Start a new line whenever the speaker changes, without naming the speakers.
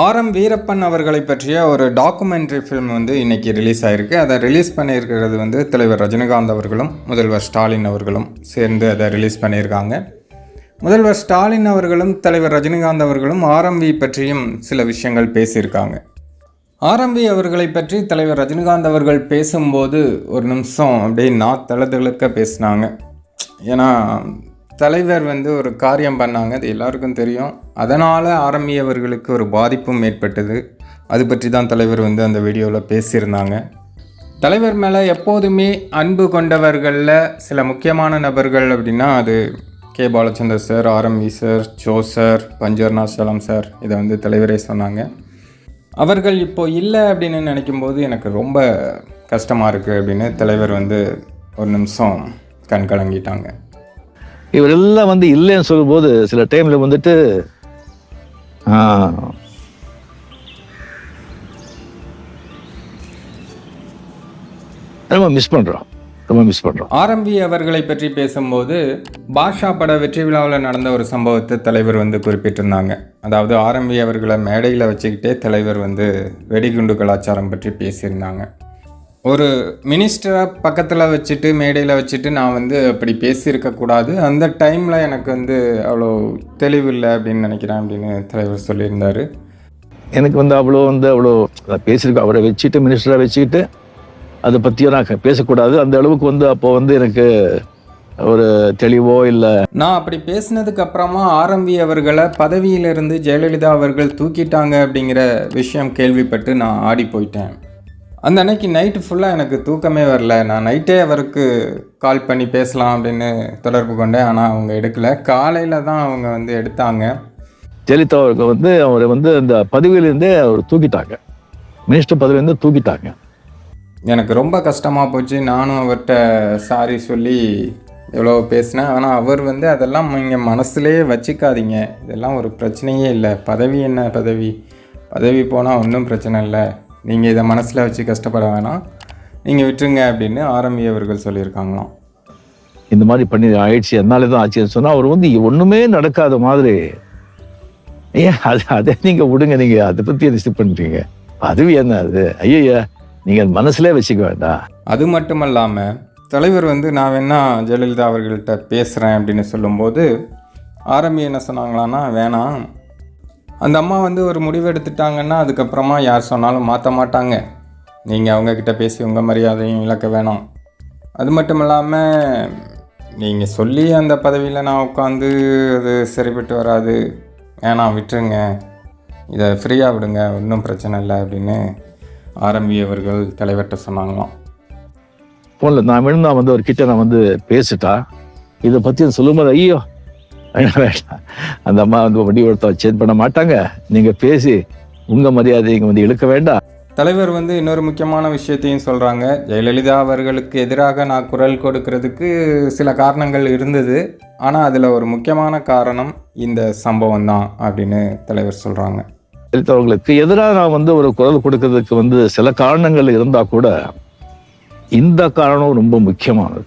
RM. Veerappan அவர்களை பற்றிய ஒரு டாக்குமெண்ட்ரி ஃபிலிம் வந்து இன்றைக்கி ரிலீஸ் ஆகிருக்கு. அதை ரிலீஸ் பண்ணியிருக்கிறது வந்து தலைவர் ரஜினிகாந்த் அவர்களும் முதல்வர் ஸ்டாலின் அவர்களும் சேர்ந்து அதை ரிலீஸ் பண்ணியிருக்காங்க. முதல்வர் ஸ்டாலின் அவர்களும் தலைவர் ரஜினிகாந்த் அவர்களும் ஆர்.எம்.வி பற்றியும் சில விஷயங்கள் பேசியிருக்காங்க. ஆர்.எம்.வி அவர்களை பற்றி தலைவர் ரஜினிகாந்த் அவர்கள் பேசும்போது ஒரு நிமிஷம் அப்படியே தளதளுக்க பேசினாங்க. ஏன்னா தலைவர் வந்து ஒரு காரியம் பண்ணாங்க, அது எல்லாருக்கும் தெரியும். அதனால் ஆர்.எம்.வி அவர்களுக்கு ஒரு பாதிப்பும் ஏற்பட்டது. அது பற்றி தான் தலைவர் வந்து அந்த வீடியோவில் பேசியிருந்தாங்க. தலைவர் மேலே எப்போதுமே அன்பு கொண்டவர்களில் சில முக்கியமான நபர்கள் அப்படின்னா அது K. Balachander sir, RMV sir, Jo sir, Panchavarnachalam sir, இதை வந்து தலைவரே சொன்னாங்க. அவர்கள் இப்போது இல்லை அப்படின்னு நினைக்கும்போது எனக்கு ரொம்ப கஷ்டமாக இருக்குது அப்படின்னு தலைவர் வந்து ஒரு நிமிஷம் கண் கலங்கிட்டாங்க.
இவரெல்லாம் வந்து இல்லைன்னு சொல்லும்போது சில டைமில் வந்துட்டு ரொம்ப மிஸ் பண்ணுறோம்.
ஆர்.எம்.வி அவர்களை பற்றி பேசும்போது பாஷா பட வெற்றி விழாவில் நடந்த ஒரு சம்பவத்தை தலைவர் வந்து குறிப்பிட்டிருந்தாங்க. அதாவது ஆர்.எம்.வி அவர்களை மேடையில் வச்சுக்கிட்டே தலைவர் வந்து வெடிகுண்டு கலாச்சாரம் பற்றி பேசியிருந்தாங்க. ஒரு மினிஸ்டரை பக்கத்தில் வச்சுட்டு மேடையில் வச்சுட்டு நான் வந்து அப்படி பேசியிருக்கக்கூடாது, அந்த டைமில் எனக்கு வந்து அவ்வளோ தெளிவில்லை அப்படின்னு நினைக்கிறேன் அப்படின்னு தலைவர் சொல்லியிருந்தார்.
எனக்கு வந்து அவ்வளோ பேசியிருக்கோம். அவரை வச்சுட்டு மினிஸ்டரை வச்சுக்கிட்டு அதை பற்றியும் நான் பேசக்கூடாது, அந்த அளவுக்கு வந்து அப்போ வந்து எனக்கு ஒரு தெளிவோ இல்லை.
நான் அப்படி பேசினதுக்கு அப்புறமா ஆர்.எம்.வி அவர்களை பதவியிலிருந்து ஜெயலலிதா அவர்கள் தூக்கிட்டாங்க அப்படிங்கிற விஷயம் கேள்விப்பட்டு நான் ஆடி போயிட்டேன். அந்த அன்னைக்கு நைட்டு ஃபுல்லாக எனக்கு தூக்கமே வரல. நான் நைட்டே அவருக்கு கால் பண்ணி பேசலாம் அப்படின்னு தொடர்பு கொண்டேன், ஆனால் அவங்க எடுக்கலை. காலையில் தான் அவங்க வந்து எடுத்தாங்க.
ஜெயலலிதா அவர்கள் வந்து அவரை வந்து அந்த பதவியிலேருந்தே அவர் தூக்கிட்டாங்க, மினிஸ்டர் பதவியிலேருந்து தூக்கிட்டாங்க.
எனக்கு ரொம்ப கஷ்டமாக போச்சு. நானும் அவர்கிட்ட சாரி சொல்லி எவ்வளோ பேசினேன். ஆனால் அவர் வந்து அதெல்லாம் நீங்கள் மனசுலேயே வச்சுக்காதீங்க, இதெல்லாம் ஒரு பிரச்சனையே இல்லை, பதவி என்ன பதவி போனால் ஒன்றும் பிரச்சனை இல்லை, நீங்கள் இதை மனசில் வச்சு கஷ்டப்பட வேணாம், நீங்கள் விட்டுருங்க அப்படின்னு ஆர்.எம்.வி அவர்கள் சொல்லியிருக்காங்களாம்.
இந்த மாதிரி பண்ணி ஆயிடுச்சு, அதனால தான் ஆச்சுன்னு சொன்னால் அவர் வந்து ஒன்றுமே நடக்காத மாதிரி, அதை நீங்கள் விடுங்க, நீங்கள் அதை பற்றி ரிசீவ் பண்ணுறீங்க, பதவி என்ன அது, ஐயா நீங்கள் மனசுலே வச்சுக்க வேண்டாம்.
அது மட்டும் இல்லாமல் தலைவர் வந்து நான் வேணா ஜெயலலிதா அவர்கள்ட்ட பேசுகிறேன் அப்படின்னு சொல்லும்போது ஆர்.எம்.வி என்ன சொன்னாங்களான்னா, வேணாம், அந்த அம்மா வந்து ஒரு முடிவு எடுத்துட்டாங்கன்னா அதுக்கப்புறமா யார் சொன்னாலும் மாற்ற மாட்டாங்க, நீங்கள் அவங்கக்கிட்ட பேசி உங்கள் மரியாதையும் இழக்க வேணாம். அது மட்டும் இல்லாமல் நீங்கள் சொல்லி அந்த பதவியில் நான் உட்காந்து அது சரிப்பட்டு வராது, வேணாம் விட்டுருங்க, இதை ஃப்ரீயாக விடுங்க, ஒன்றும் பிரச்சனை இல்லை அப்படின்னு ஆர்.எம்.வி அவர்கள் தலைவர்கிட்ட சொன்னாங்களாம்.
ஃபோனில் நான் வேணும் வந்து அவர்கிட்ட நான் வந்து பேசிட்டா இதை பற்றி சொல்லும்போது ஐயோ வேண்டாம், அந்த அம்மா வந்து வண்டி ஒருத்த சேஞ்ச் பண்ண மாட்டாங்க, நீங்கள் பேசி உங்கள் மரியாதை இங்கே வந்து இழுக்க வேண்டாம்.
தலைவர் வந்து இன்னொரு முக்கியமான விஷயத்தையும் சொல்கிறாங்க. ஜெயலலிதா அவர்களுக்கு எதிராக நான் குரல் கொடுக்கறதுக்கு சில காரணங்கள் இருந்தது, ஆனால் அதில் ஒரு முக்கியமான காரணம் இந்த சம்பவம் தான் அப்படின்னு தலைவர் சொல்கிறாங்க.
ஜெயலலிதா அவர்களுக்கு எதிராக நான் வந்து ஒரு குரல் கொடுக்கறதுக்கு வந்து சில காரணங்கள் இருந்தால் கூட இந்த காரணம் ரொம்ப முக்கியமானது.